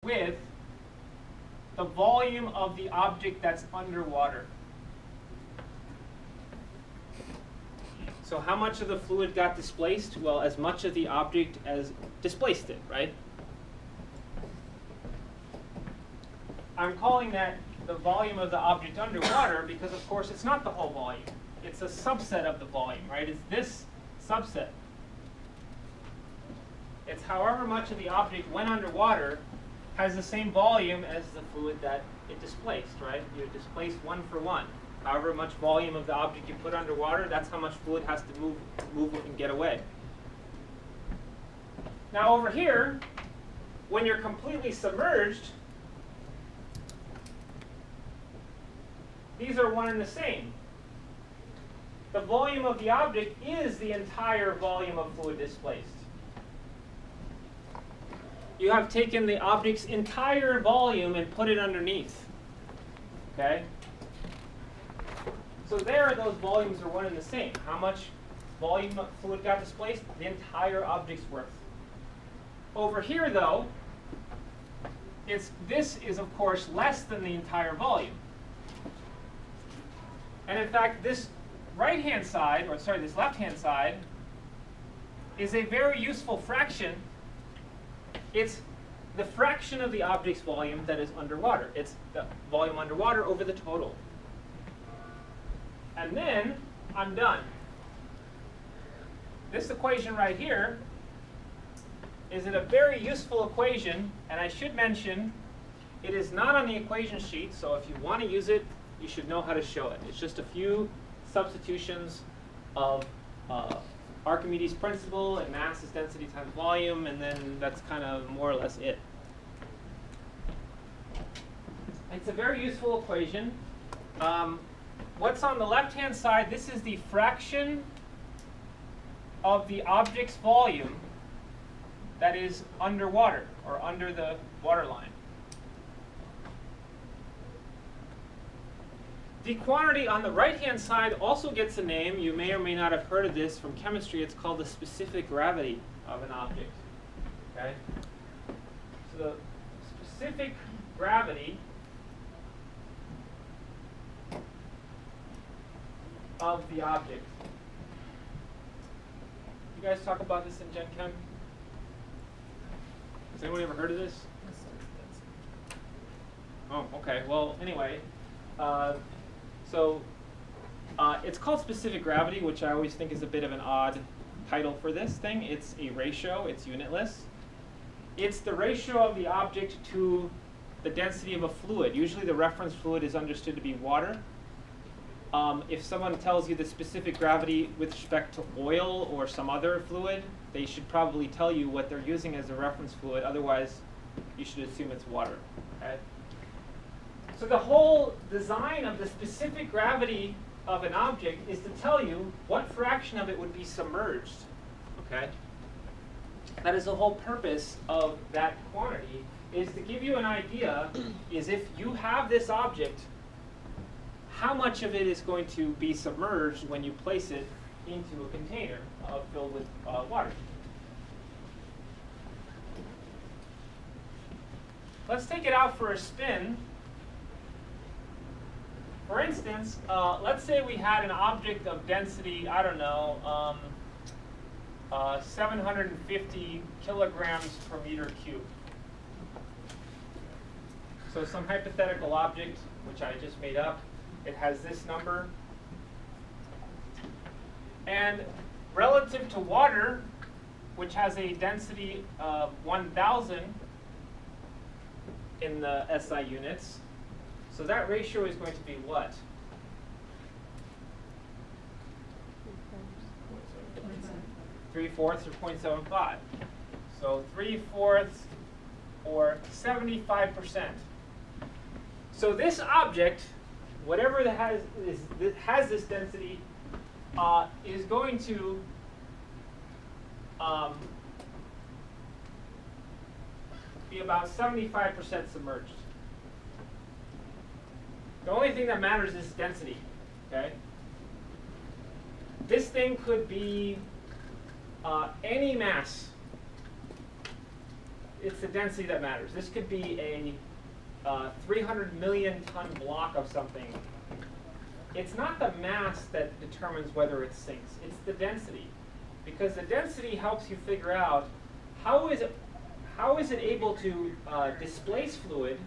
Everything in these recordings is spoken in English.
with the volume of the object that's underwater. So how much of the fluid got displaced? Well, as much of the object as displaced it, right? I'm calling that the volume of the object underwater because, of course, it's not the whole volume. It's a subset of the volume, right? It's this subset. It's however much of the object went underwater has the same volume as the fluid that it displaced, right? You displace one for one. However much volume of the object you put underwater, that's how much fluid has to move and get away. Now over here, when you're completely submerged, these are one and the same. The volume of the object is the entire volume of fluid displaced. You have taken the object's entire volume and put it underneath. Okay? So there, those volumes are one and the same. How much volume of fluid got displaced? The entire object's worth. Over here, though, this is, of course, less than the entire volume. And in fact, this right-hand side, or sorry, this left-hand side, is a very useful fraction. It's the fraction of the object's volume that is underwater. It's the volume underwater over the total. And then I'm done. This equation right here is a very useful equation, and I should mention it is not on the equation sheet, so if you want to use it, you should know how to show it. It's just a few substitutions of Archimedes' principle and mass is density times volume, and then that's kind of more or less it. It's a very useful equation. What's on the left-hand side, this is the fraction of the object's volume that is underwater, or under the waterline. The quantity on the right-hand side also gets a name. You may or may not have heard of this from chemistry. It's called the specific gravity of an object. Okay? So the specific gravity of the object. You guys talk about this in Gen Chem? Has anyone ever heard of this? Oh, okay. Well, anyway. It's called specific gravity, which I always think is a bit of an odd title for this thing. It's a ratio. It's unitless. It's the ratio of the object to the density of a fluid. Usually the reference fluid is understood to be water. If someone tells you the specific gravity with respect to oil or some other fluid, they should probably tell you what they're using as a reference fluid. Otherwise, you should assume it's water. Okay? So the whole design of the specific gravity of an object is to tell you what fraction of it would be submerged. Okay? That is the whole purpose of that quantity, is to give you an idea, is if you have this object, how much of it is going to be submerged when you place it into a container filled with water. Let's take it out for a spin. For instance, let's say we had an object of density, I don't know, 750 kilograms per meter cubed. So some hypothetical object, which I just made up, it has this number. And relative to water, which has a density of 1,000 in the SI units, so that ratio is going to be what? 3/4 or 0.75. So 3/4 or 75%. So this object, whatever that has this density, is going to be about 75% submerged. The only thing that matters is density. Okay? This thing could be any mass. it's the density that matters. This could be a 300 million ton block of something. It's not the mass that determines whether it sinks. It's the density. Because the density helps you figure out how is it able to displace fluid,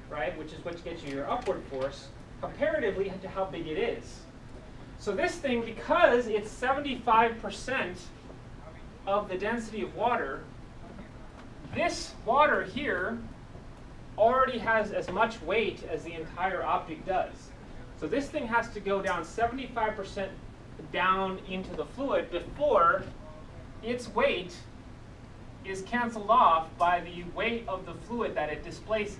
right, which is what gets you your upward force, comparatively to how big it is. So this thing, because it's 75% of the density of water, this water here already has as much weight as the entire object does. So this thing has to go down 75% down into the fluid before its weight is canceled off by the weight of the fluid that it displaces.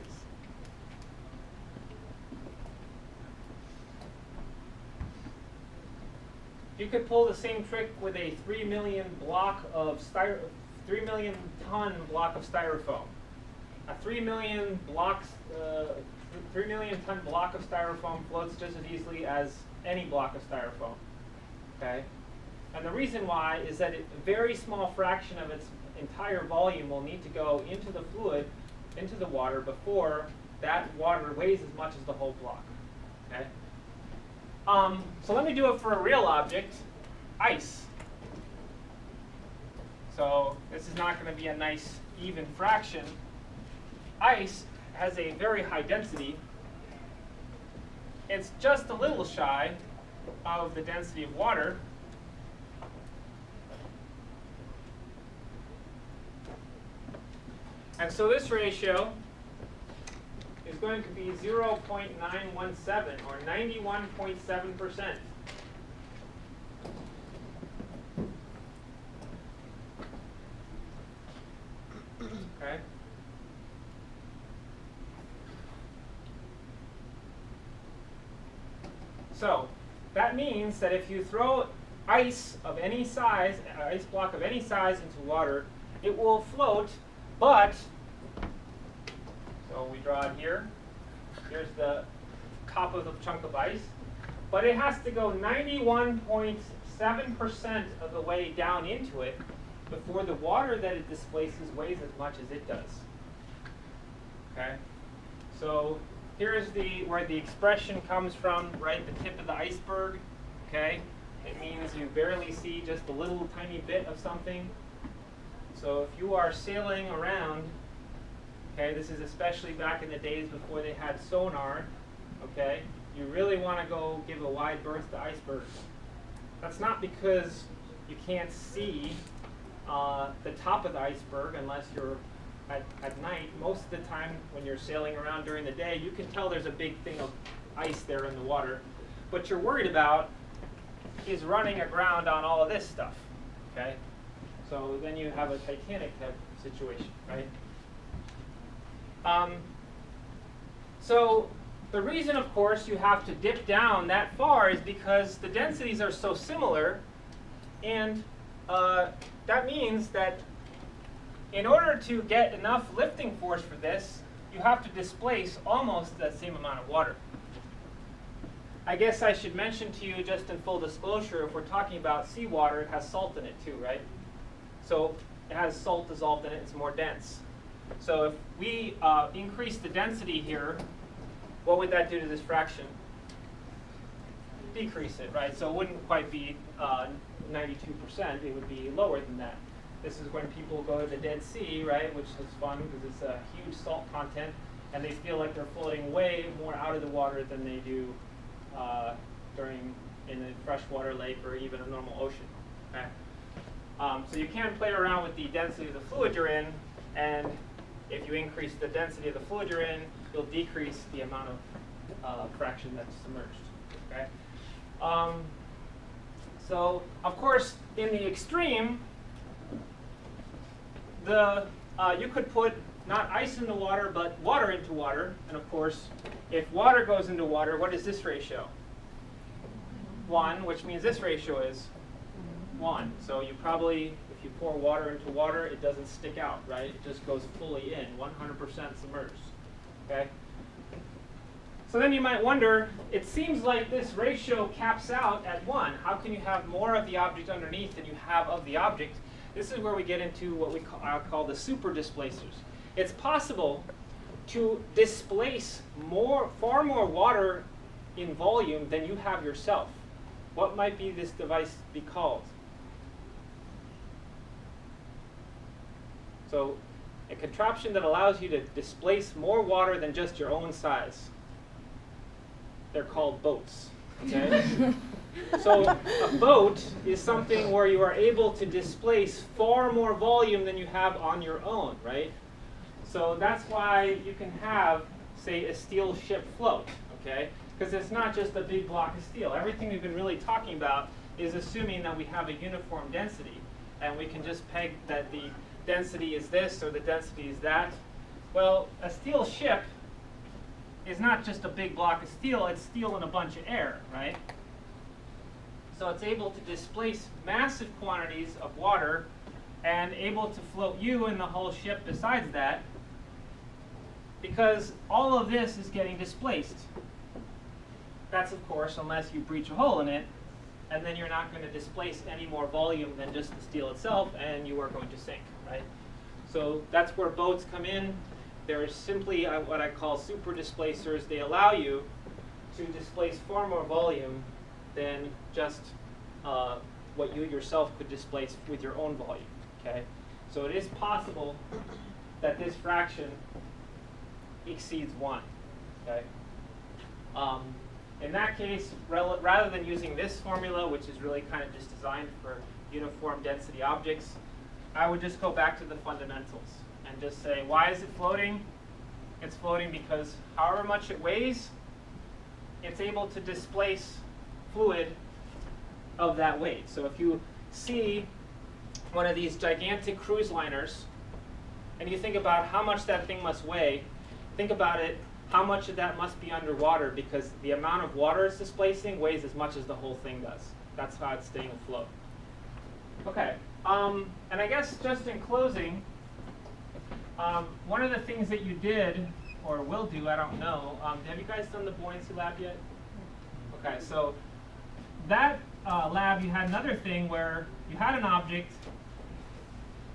You could pull the same trick with a 3 million ton block of styrofoam. A 3 million ton block of styrofoam floats just as easily as any block of styrofoam. Okay? And the reason why is that a very small fraction of its entire volume will need to go into the fluid, into the water, before that water weighs as much as the whole block. Okay? So let me do it for a real object, ice. So this is not going to be a nice even fraction. Ice has a very high density. It's just a little shy of the density of water. And so this ratio is going to be 0.917, or 91.7%. Okay. So that means that if you throw ice of any size, an ice block of any size into water, it will float, but, so we draw it here. Here's the top of the chunk of ice. But it has to go 91.7% of the way down into it before the water that it displaces weighs as much as it does. Okay? So here's where the expression comes from, right? The tip of the iceberg. Okay? It means you barely see just a little tiny bit of something. So if you are sailing around, okay, this is especially back in the days before they had sonar, okay, you really want to go give a wide berth to icebergs. That's not because you can't see the top of the iceberg unless you're at night. Most of the time when you're sailing around during the day, you can tell there's a big thing of ice there in the water. What you're worried about is running aground on all of this stuff, okay? So then you have a Titanic type situation, right? So the reason, of course, you have to dip down that far is because the densities are so similar, and that means that in order to get enough lifting force for this, you have to displace almost that same amount of water. I guess I should mention to you, just in full disclosure, if we're talking about seawater, it has salt in it too, right? So it has salt dissolved in it, it's more dense. So if we increase the density here, what would that do to this fraction? Decrease it, right? So it wouldn't quite be 92%, it would be lower than that. This is when people go to the Dead Sea, right, which is fun because it's a huge salt content, and they feel like they're floating way more out of the water than they do in a freshwater lake or even a normal ocean. Okay? So you can play around with the density of the fluid you're in, and if you increase the density of the fluid you're in, you'll decrease the amount of fraction that's submerged. Okay? So, of course, in the extreme, you could put not ice in the water, but water into water. And of course, if water goes into water, what is this ratio? 1, which means this ratio is 1. So you probably, if you pour water into water, it doesn't stick out, right? It just goes fully in, 100% submerged. Okay? So then you might wonder, it seems like this ratio caps out at 1. How can you have more of the object underneath than you have of the object? This is where we get into what I call the super displacers. It's possible to displace far more water in volume than you have yourself. What might this device be called? So a contraption that allows you to displace more water than just your own size. They're called boats. Okay? So a boat is something where you are able to displace far more volume than you have on your own, right? So that's why you can have, say, a steel ship float, okay? Because it's not just a big block of steel. Everything we've been really talking about is assuming that we have a uniform density, and we can just peg that the density is this or the density is that. Well, a steel ship is not just a big block of steel, it's steel and a bunch of air, right? So it's able to displace massive quantities of water and able to float you and the whole ship besides that, because all of this is getting displaced. That's, of course, unless you breach a hole in it, and then you're not going to displace any more volume than just the steel itself, and you are going to sink, right? So that's where boats come in. They're simply what I call super displacers. They allow you to displace far more volume than just what you yourself could displace with your own volume, okay? So it is possible that this fraction exceeds 1, okay? In that case, rather than using this formula, which is really kind of just designed for uniform density objects, I would just go back to the fundamentals and just say, why is it floating? It's floating because however much it weighs, it's able to displace fluid of that weight. So if you see one of these gigantic cruise liners, and you think about how much that thing must weigh, think about it, how much of that must be underwater, because the amount of water it's displacing weighs as much as the whole thing does. That's how it's staying afloat. Okay, and I guess just in closing, one of the things that you did, or will do, I don't know, have you guys done the buoyancy lab yet? Okay, so that lab, you had another thing where you had an object.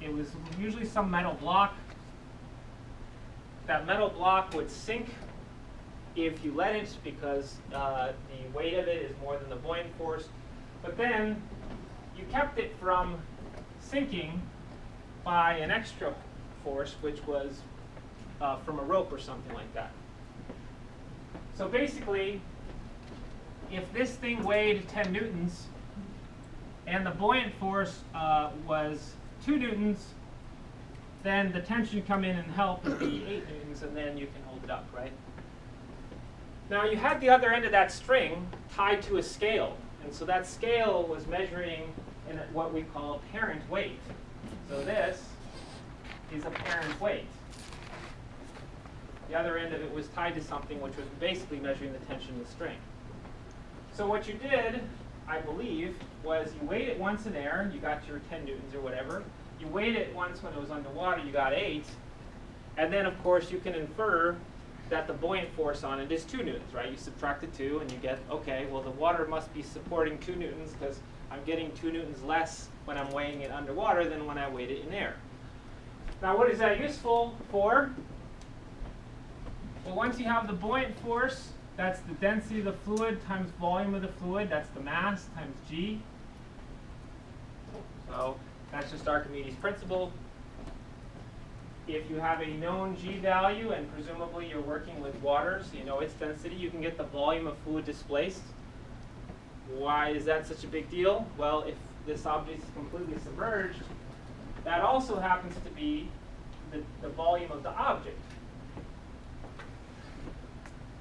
It was usually some metal block. That metal block would sink if you let it, because the weight of it is more than the buoyant force. But then you kept it from sinking by an extra force, which was from a rope or something like that. So basically, if this thing weighed 10 newtons and the buoyant force was 2 newtons, then the tension come in and help would be 8 newtons, and then you can hold it up, right? Now you had the other end of that string tied to a scale, and so that scale was measuring in what we call parent weight. So this is a parent weight. The other end of it was tied to something which was basically measuring the tension of the string. So what you did, I believe, was you weighed it once in air, you got your 10 newtons or whatever. You weighed it once when it was underwater, you got 8. And then, of course, you can infer that the buoyant force on it is 2 newtons, right? You subtract the 2 and you get, okay, well, the water must be supporting 2 newtons because I'm getting 2 newtons less when I'm weighing it underwater than when I weighed it in air. Now, what is that useful for? Well, once you have the buoyant force, that's the density of the fluid times volume of the fluid. That's the mass times g. So that's just Archimedes' principle. If you have a known g value, and presumably you're working with water, so you know its density, you can get the volume of fluid displaced. Why is that such a big deal? Well, if this object is completely submerged, that also happens to be the volume of the object.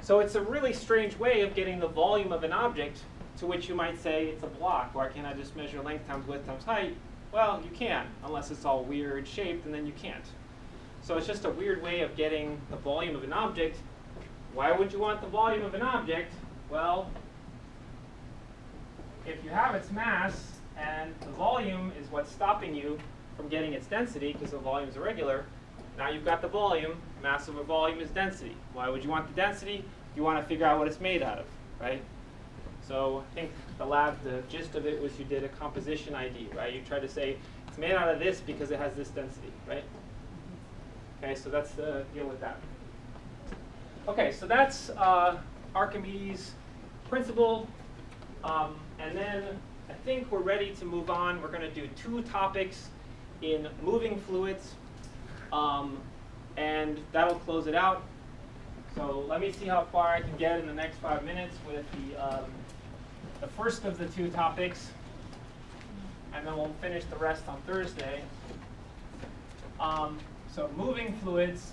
So it's a really strange way of getting the volume of an object, to which you might say it's a block. Why can't I just measure length times width times height? Well, you can, unless it's all weird shaped, and then you can't. So it's just a weird way of getting the volume of an object. Why would you want the volume of an object? Well, if you have its mass, and the volume is what's stopping you from getting its density, because the volume is irregular, now you've got the volume. Mass over volume is density. Why would you want the density? You want to figure out what it's made out of, right? So I think the lab, the gist of it was you did a composition ID, right? You try to say it's made out of this because it has this density, right? Okay, so that's the deal with that. Okay, so that's Archimedes' principle. And then I think we're ready to move on. We're going to do 2 topics in moving fluids, and that'll close it out. So let me see how far I can get in the next 5 minutes with the first of the 2 topics, and then we'll finish the rest on Thursday. So moving fluids.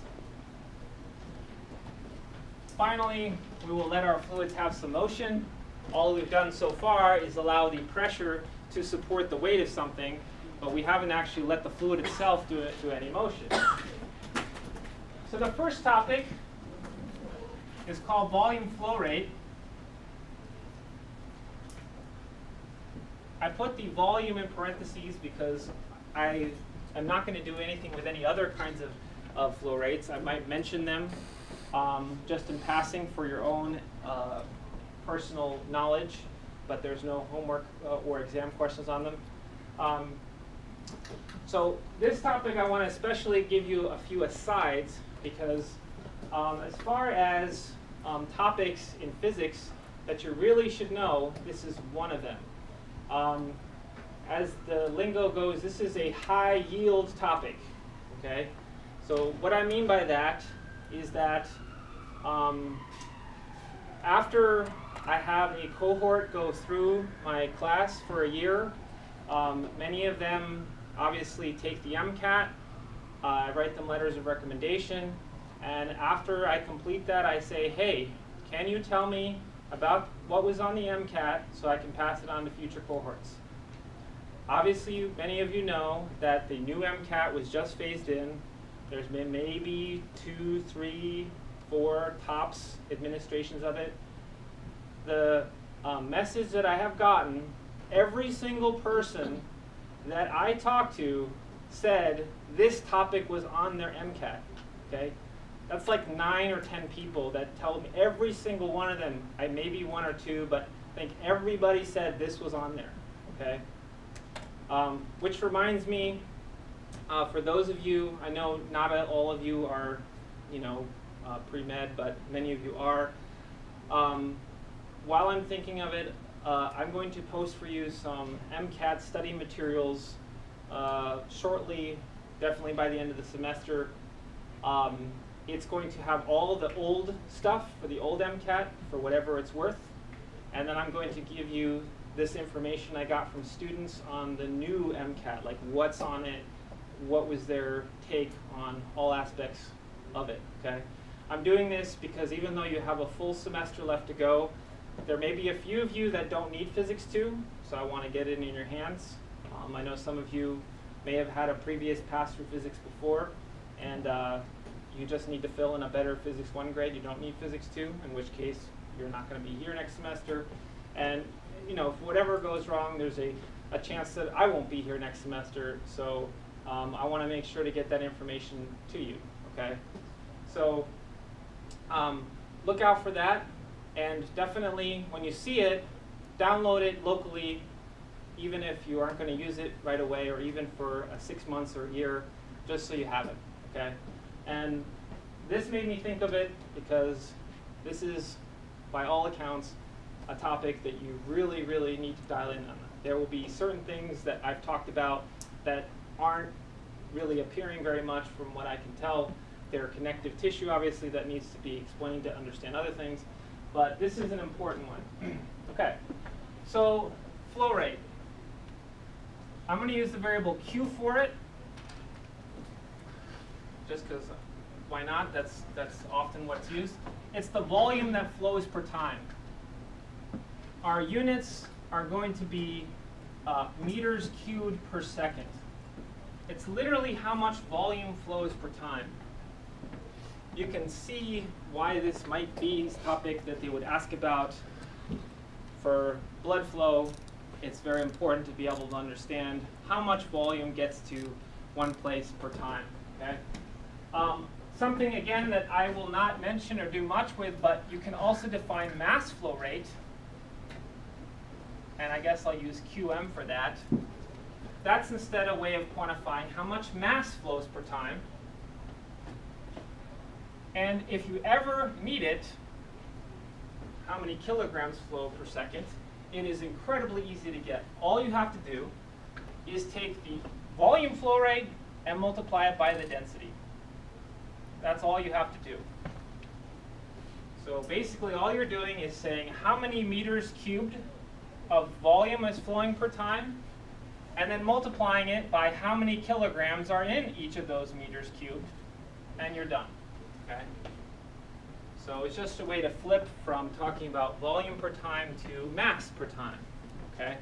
Finally, we will let our fluids have some motion. All we've done so far is allow the pressure to support the weight of something, but we haven't actually let the fluid itself do any motion. So the first topic is called volume flow rate. I put the volume in parentheses because I am not going to do anything with any other kinds of flow rates. I might mention them just in passing for your own personal knowledge, but there's no homework or exam questions on them. So this topic I want to especially give you a few asides because as far as topics in physics that you really should know, this is one of them. As the lingo goes, this is a high yield topic, okay? So what I mean by that is that after I have a cohort go through my class for a year, many of them obviously take the MCAT. I write them letters of recommendation, and after I complete that, I say, hey, can you tell me about what was on the MCAT so I can pass it on to future cohorts? Obviously, many of you know that the new MCAT was just phased in. There's been maybe 2, 3, 4 tops administrations of it. The message that I have gotten, every single person that I talked to said this topic was on their MCAT, okay? That's like 9 or 10 people that tell me, every single one of them, maybe 1 or 2, but I think everybody said this was on there, okay? Which reminds me, for those of you, I know not all of you are, pre-med, but many of you are. While I'm thinking of it, I'm going to post for you some MCAT study materials shortly, definitely by the end of the semester. It's going to have all the old stuff for the old MCAT for whatever it's worth. And then I'm going to give you this information I got from students on the new MCAT, like what's on it, what was their take on all aspects of it, okay? I'm doing this because even though you have a full semester left to go, there may be a few of you that don't need Physics 2, so I want to get it in your hands. I know some of you may have had a previous pass through Physics before, and you just need to fill in a better Physics 1 grade. You don't need Physics 2, in which case you're not going to be here next semester. And if whatever goes wrong, there's a chance that I won't be here next semester, so I want to make sure to get that information to you, okay? So look out for that. And definitely, when you see it, download it locally, even if you aren't going to use it right away, or even for 6 months or a year, just so you have it, okay? And this made me think of it because this is, by all accounts, a topic that you really, really need to dial in on. There will be certain things that I've talked about that aren't really appearing very much from what I can tell. They're connective tissue, obviously, that needs to be explained to understand other things. But this is an important one. Okay, so flow rate. I'm going to use the variable Q for it, just because why not? That's often what's used. It's the volume that flows per time. Our units are going to be meters cubed per second. It's literally how much volume flows per time. You can see why this might be a topic that they would ask about. For blood flow, it's very important to be able to understand how much volume gets to one place per time. Okay? Something, again, that I will not mention or do much with, but you can also define mass flow rate. And I guess I'll use QM for that. that's instead a way of quantifying how much mass flows per time. And if you ever need it, how many kilograms flow per second, it is incredibly easy to get. All you have to do is take the volume flow rate and multiply it by the density. That's all you have to do. So basically all you're doing is saying how many meters cubed of volume is flowing per time, and then multiplying it by how many kilograms are in each of those meters cubed, and you're done. Okay? So it's just a way to flip from talking about volume per time to mass per time. Okay?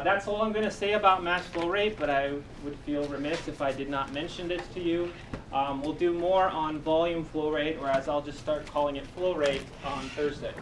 That's all I'm going to say about mass flow rate, but I would feel remiss if I did not mention this to you. We'll do more on volume flow rate, whereas I'll just start calling it flow rate on Thursday.